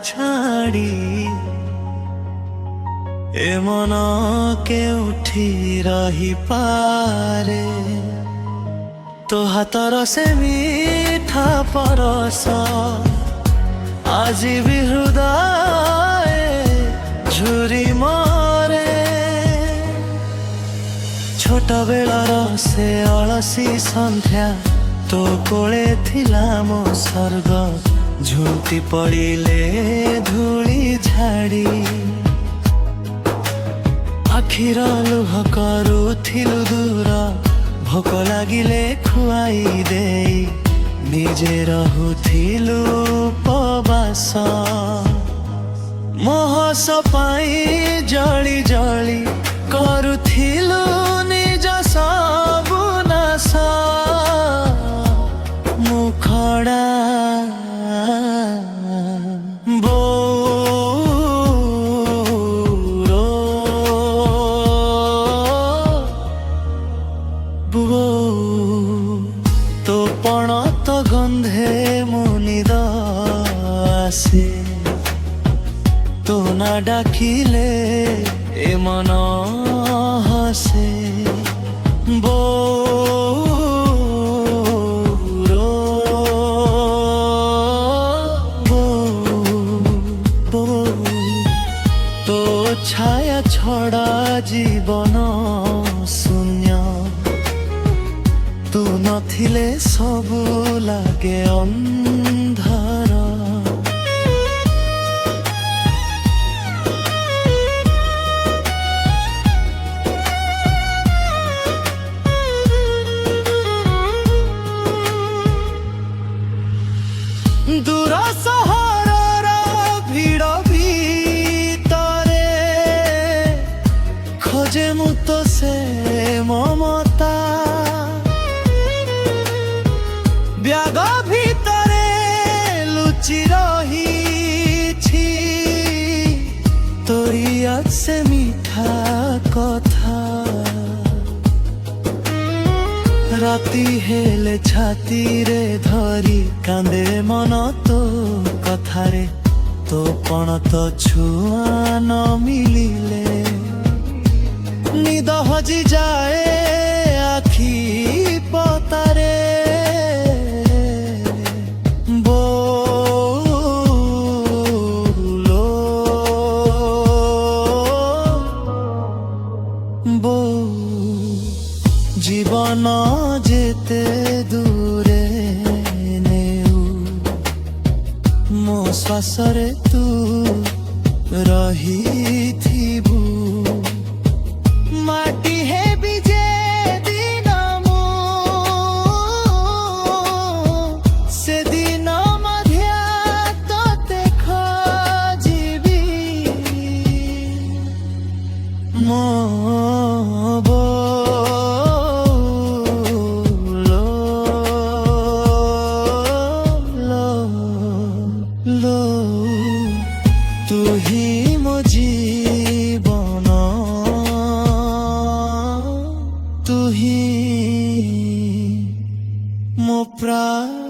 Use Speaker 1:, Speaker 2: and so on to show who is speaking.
Speaker 1: ଛାଡ଼ି ଏ ମନ କେଉଁଠି ରହିପାରେ ତୋ ହାତର ସେ ମିଠା ପରଶ ଆଜି ବି ହୃଦୟ ଝୁରି ମରେ ଛୋଟ ବେଳର ସେ ଅଳସୀ ସନ୍ଧ୍ୟା ତୋ କୋଳେ ଥିଲା ମୋ ସ୍ୱର୍ଗ ଝୁଣ୍ଟି ପଡ଼ିଲେ ଧୂଳି ଝାଡ଼ି ଆଖିର ଲୁହ କରୁଥିଲୁ ଦୂର ଭୋକ ଲାଗିଲେ ଖୁଆଇ ଦେଇ ନିଜେ ରହୁଥିଲୁ ଉପବାସ ମୋହସ ପାଇଁ ଜଳି ଜଳି କରୁଥିଲୁ ନିଜ ସବୁ ନାଶ ମୁଖଡ଼ା তো পণত গন্ধে মনিদ আসে তো না ডাকিলে এ মন হাসে তো ছায়া ছড়া জীবন শূন্য তু নথিলে সবু লাগে ଅନ୍ଧାର ଦୂର ସହରର ଭିଡ଼ ଭିତରେ ଖୋଜେ ମୁଁ ତ ସେ ମମତା ବ୍ୟାଗ ଭିତରେ ଲୁଚି ରହିଛି ତୋରି ସେ ମିଠା କଥା ରାତି ହେଲେ ଛାତିରେ ଧରି କାନ୍ଦେ ମନ ତୋ କଥାରେ ତୋ ପଣତ ଛୁଆ ନ ମିଳିଲେ ନିଦ ହଜିଯାଏ ଆଖି ପତାରେ জীবন যেতে দূরে নেউ ମୋ ଶ୍ୱାସରେ ତୁ ରହିଥିବୁ ମାଟି ହେବି ଯେ ଦିନ ମୁଁ ସେଦିନ ମଧ୍ୟ ତତେ ଖୋଜିବି ମୋ तू ही मो जीवन तू ही मो प्रार्थना।